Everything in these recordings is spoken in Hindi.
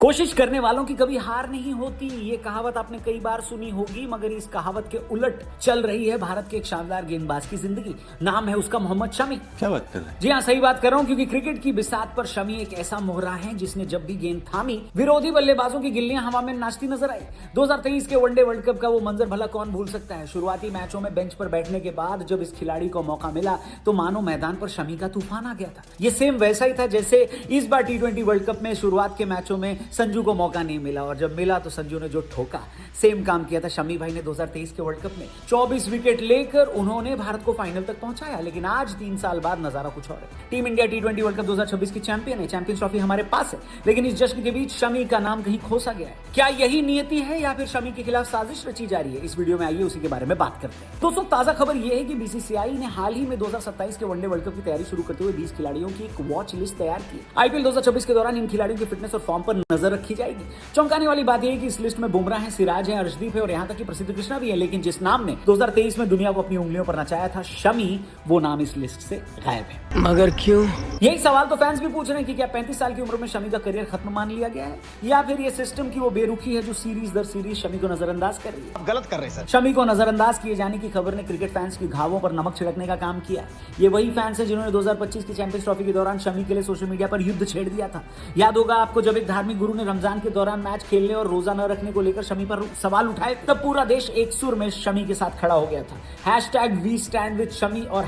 कोशिश करने वालों की कभी हार नहीं होती, ये कहावत आपने कई बार सुनी होगी, मगर इस कहावत के उलट चल रही है भारत के एक शानदार गेंदबाज की जिंदगी। नाम है उसका मोहम्मद शमी। क्या बात कर रहे हैं? जी हाँ, सही बात कर रहा हूँ, क्योंकि क्रिकेट की बिसात पर शमी एक ऐसा मोहरा है जिसने जब भी गेंद थामी, विरोधी बल्लेबाजों की गिल्लियां हवा में नाचती नजर आई। 2023 के वनडे वर्ल्ड कप का वो मंजर भला कौन भूल सकता है। शुरुआती मैचों में बेंच पर बैठने के बाद जब इस खिलाड़ी को मौका मिला तो मानो मैदान पर शमी का तूफान आ गया था। ये सेम वैसा ही था जैसे इस बार T20 वर्ल्ड कप में शुरुआत के मैचों में संजू को मौका नहीं मिला, और जब मिला तो संजू ने जो ठोका, सेम काम किया था शमी भाई ने 2023 के वर्ल्ड कप में। 24 विकेट लेकर उन्होंने भारत को फाइनल तक पहुंचाया। लेकिन आज 3 साल बाद नजारा कुछ और है। Team India T20 world cup 2026 की चैंपियन है, चैंपियंस ट्रॉफी हमारे पास है, लेकिन इस जश्न के बीच शमी का नाम कहीं खोसा गया है। क्या यही नियति है या फिर शमी के खिलाफ साजिश रची जा रही है? इस वीडियो में आइए उसी के बारे में बात करते हैं। दोस्तों, ताजा खबर यह है कि बीसीसीआई ने हाल ही में 2027 के वनडे वर्ल्ड कप की तैयारी शुरू करते हुए 20 खिलाड़ियों की एक वॉच लिस्ट तैयार की। आईपीएल 2026 के दौरान इन खिलाड़ियों की फिटनेस और फॉर्म पर नजर रखी जाएगी। चौंकाने वाली बात यह है कि इस लिस्ट में बुमराह है, सिराज है, अर्शदीप है और यहां तक कि प्रसिद्ध कृष्णा भी है। लेकिन जिस नाम ने 2023 में दुनिया को अपनी उंगलियों पर नचाया था, शमी, वो नाम इस लिस्ट से गायब है। मगर क्यों? यही सवाल तो फैंस भी पूछ रहे हैं कि क्या 35 साल की उम्र में शमी का करियर खत्म मान लिया गया है, या फिर ये सिस्टम की वो बेरुखी है जो सीरीज दर सीरीज शमी को नजरअंदाज कर रही है। गलत कर रहे हैं सर। शमी को नजरअंदाज किए जाने की खबर ने क्रिकेट फैंस की घावों पर नमक छिड़कने का काम किया। ये वही फैंस है जिन्होंने 2025 की चैंपियंस ट्रॉफी के दौरान शमी के लिए सोशल मीडिया पर युद्ध छेड़ दिया था। याद होगा आपको, जब एक धार्मिक गुरु ने रमजान के दौरान मैच खेलने और रोजा न रखने को लेकर शमी पर सवाल उठाए, तब पूरा देश एक सुर में शमी के साथ खड़ा हो गया था। #वी स्टैंड विद शमी और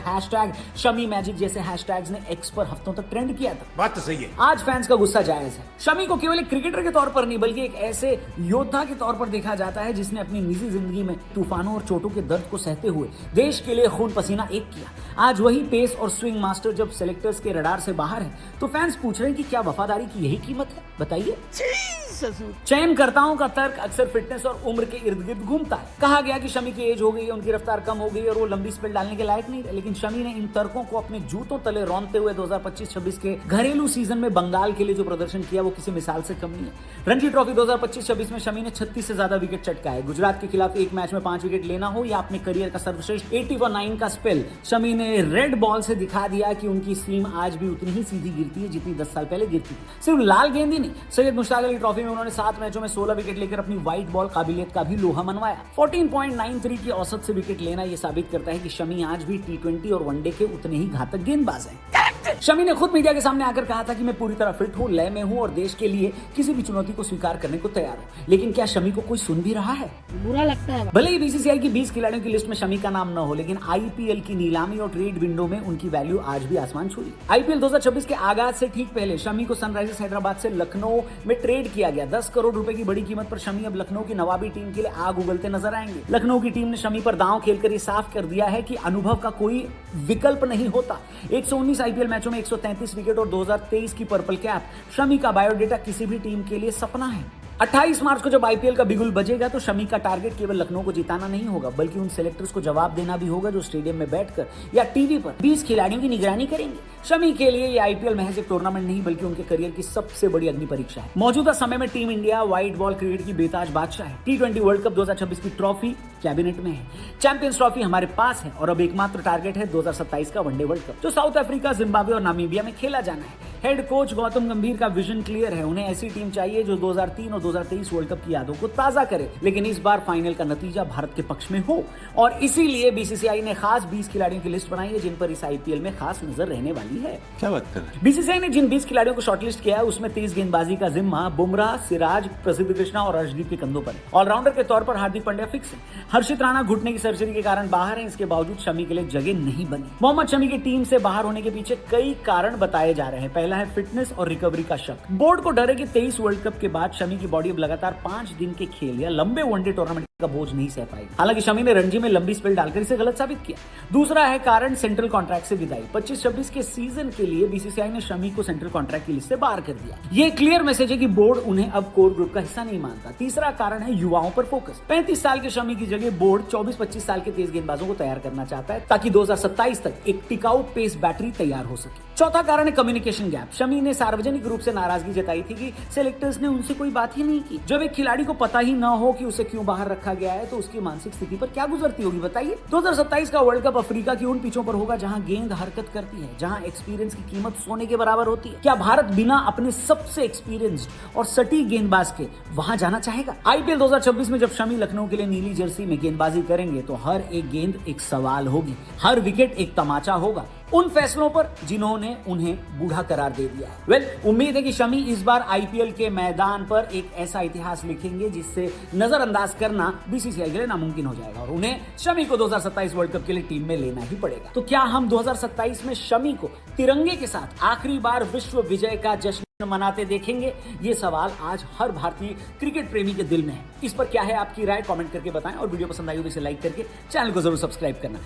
#शमी मैजिक जैसे हैशटैग्स ने एक्स पर हफ्तों तक ट्रेंड किया था। बात तो सही है। आज फैंस का गुस्सा जायज है। शमी को केवल एक क्रिकेटर के तौर पर नहीं, बल्कि एक ऐसे योद्धा के तौर पर देखा जाता है जिसने अपनी निजी जिंदगी में तूफानों और चोटों के दर्द को सहते हुए देश के लिए खून पसीना एक किया। आज वही पेस और स्विंग मास्टर जब सेलेक्टर्स के रडार से बाहर है, तो फैंस पूछ रहे हैं कि क्या वफादारी की यही कीमत है? बताइए। चयनकर्ताओं का तर्क अक्सर फिटनेस और उम्र के इर्द गिर्द घूमता है। कहा गया कि शमी की एज हो गई है, उनकी रफ्तार कम हो गई और वो लंबी स्पेल डालने के लायक नहीं है। लेकिन शमी ने इन तर्कों को अपने जूतों तले रौंदते हुए 2025-26 के घरेलू सीजन में बंगाल के लिए जो प्रदर्शन किया, वो किसी मिसाल से कम नहीं है। रणजी ट्रॉफी 2025-26 में शमी ने 36 से ज्यादा विकेट चटका है। गुजरात के खिलाफ एक मैच में 5 विकेट लेना हो या अपने करियर का सर्वश्रेष्ठ 80 for 9 का स्पेल, शमी ने रेड बॉल से दिखा दिया कि उनकी सीम आज भी उतनी ही सीधी गिरती है जितनी 10 साल पहले गिरती थी। सिर्फ लाल गेंद ही नहीं, सैयद मुश्ताक अली ट्रॉफी में उन्होंने 7 मैचों में 16 विकेट लेकर अपनी व्हाइट बॉल काबिलियत का भी लोहा मनवाया। 14.93 की औसत से विकेट लेना यह साबित करता है कि शमी आज भी T20 और वनडे के उतने ही घातक गेंदबाज हैं। शमी ने खुद मीडिया के सामने आकर कहा था कि मैं पूरी तरह फिट हूं, लय में हूं और देश के लिए किसी भी चुनौती को स्वीकार करने को तैयार हूं। लेकिन क्या शमी को कोई सुन भी रहा है? बुरा लगता है। भले ही बीसीसीआई की 20 खिलाड़ियों की लिस्ट में शमी का नाम न हो, लेकिन आईपीएल की नीलामी और ट्रेड विंडो में उनकी वैल्यू आज भी आसमान छू रही। आईपीएल 2026 के आगाज से ठीक पहले शमी को सनराइजर्स हैदराबाद से लखनऊ में ट्रेड किया गया। 10 करोड़ रुपए की बड़ी कीमत पर शमी अब लखनऊ की नवाबी टीम के लिए आग उगलते नजर आएंगे। लखनऊ की टीम ने शमी पर दांव खेलकर ये साफ कर दिया है कि अनुभव का कोई विकल्प नहीं होता। 119 आईपीएल मैचों में 133 विकेट और 2023 की पर्पल कैप, शमी का बायोडेटा किसी भी टीम के लिए सपना है। 28 मार्च को जब आईपीएल का बिगुल बजेगा तो शमी का टारगेट केवल लखनऊ को जिताना नहीं होगा, बल्कि उन सेलेक्टर्स को जवाब देना भी होगा जो स्टेडियम में बैठकर या टीवी पर 20 खिलाड़ियों की निगरानी करेंगे। शमी के लिए ये आईपीएल महज एक टूर्नामेंट नहीं, बल्कि उनके करियर की सबसे बड़ी अग्नि परीक्षा है। मौजूदा समय में team India white ball cricket की बेताज बादशाह है। T20 वर्ल्ड कप 2026 की ट्रॉफी कैबिनेट में है, चैंपियंस ट्रॉफी हमारे पास है और अब एकमात्र टारगेट है 2027 का वनडे वर्ल्ड कप, जो साउथ अफ्रीका, जिम्बाब्वे और नामीबिया में खेला जाना है। हेड कोच गौतम गंभीर का विजन क्लियर है। उन्हें ऐसी टीम चाहिए जो 2003 और 2023 वर्ल्ड कप की यादों को ताजा करे, लेकिन इस बार फाइनल का नतीजा भारत के पक्ष में हो। और इसीलिए बीसीसीआई ने खास 20 खिलाड़ियों की लिस्ट बनाई है जिन पर इस आईपीएल में खास नजर रहने वाली है। क्या बात कर रहे हैं? बीसीसीआई ने जिन 20 खिलाड़ियों को शॉर्टलिस्ट किया है, उसमें तेज गेंदबाजी का जिम्मा बुमराह, सिराज, प्रसिद्ध कृष्णा और अर्शदीप के कंधों पर है। ऑलराउंडर के तौर पर हार्दिक पांड्या फिक्स है। हर्षित राणा घुटने की सर्जरी के कारण बाहर है, इसके बावजूद शमी के लिए जगह नहीं बनी। मोहम्मद शमी की टीम से बाहर होने के पीछे कई कारण बताए जा रहे हैं। पहला है फिटनेस और रिकवरी का शक। बोर्ड को डर है कि 23 वर्ल्ड कप के बाद शमी की बॉडी अब लगातार 5 दिन के खेल या लंबे वनडे टूर्नामेंट का बोझ नहीं सह पाएगी। हालांकि शमी ने रणजी में लंबी स्पेल डालकर इसे गलत साबित किया। दूसरा है कारण सेंट्रल कॉन्ट्रैक्ट से विदाई। 25-26 के सीजन के लिए बीसीसीआई ने शमी को सेंट्रल कॉन्ट्रैक्ट की लिस्ट से बाहर कर दिया। ये क्लियर मैसेज है कि बोर्ड उन्हें अब कोर ग्रुप का हिस्सा नहीं मानता। तीसरा कारण है युवाओं पर फोकस। 35 साल के शमी की जगह बोर्ड 24-25 साल के तेज गेंदबाजों को तैयार करना चाहता है, ताकि 2027 तक एक टिकाऊ पेस बैटरी तैयार हो सके। चौथा कारण है कम्युनिकेशन गैप। शमी ने सार्वजनिक रूप से नाराजगी जताई थी कि सेलेक्टर्स ने उनसे कोई बात ही नहीं की। जब एक खिलाड़ी को पता ही न हो कि उसे क्यों बाहर रखा रखा गया है तो उसकी मानसिक स्थिति पर क्या गुजरती होगी बताइए। 2027 का वर्ल्ड कप अफ्रीका की उन पिचों पर होगा जहां गेंद हरकत करती है, जहां एक्सपीरियंस की कीमत सोने के बराबर होती है। क्या भारत बिना अपने सबसे एक्सपीरियंस्ड और सटीक गेंदबाज के वहां जाना चाहेगा? आईपीएल 2026 में जब शमी लखनऊ के लिए नीली जर्सी में गेंदबाजी करेंगे तो हर एक गेंद एक सवाल होगी, हर विकेट एक तमाचा होगा उन फैसलों पर जिन्होंने उन्हें बूढ़ा करार दे दिया है। उम्मीद है कि शमी इस बार आईपीएल के मैदान पर एक ऐसा इतिहास लिखेंगे जिससे नजरअंदाज करना बीसीसीआई के लिए नामुमकिन हो जाएगा और उन्हें शमी को 2027 वर्ल्ड कप के लिए टीम में लेना ही पड़ेगा। तो क्या हम 2027 में शमी को तिरंगे के साथ आखिरी बार विश्व विजय का जश्न मनाते देखेंगे? ये सवाल आज हर भारतीय क्रिकेट प्रेमी के दिल में है। इस पर क्या है आपकी राय? कमेंट करके बताएं और वीडियो पसंद आई हो तो इसे लाइक करके चैनल को जरूर सब्सक्राइब करना।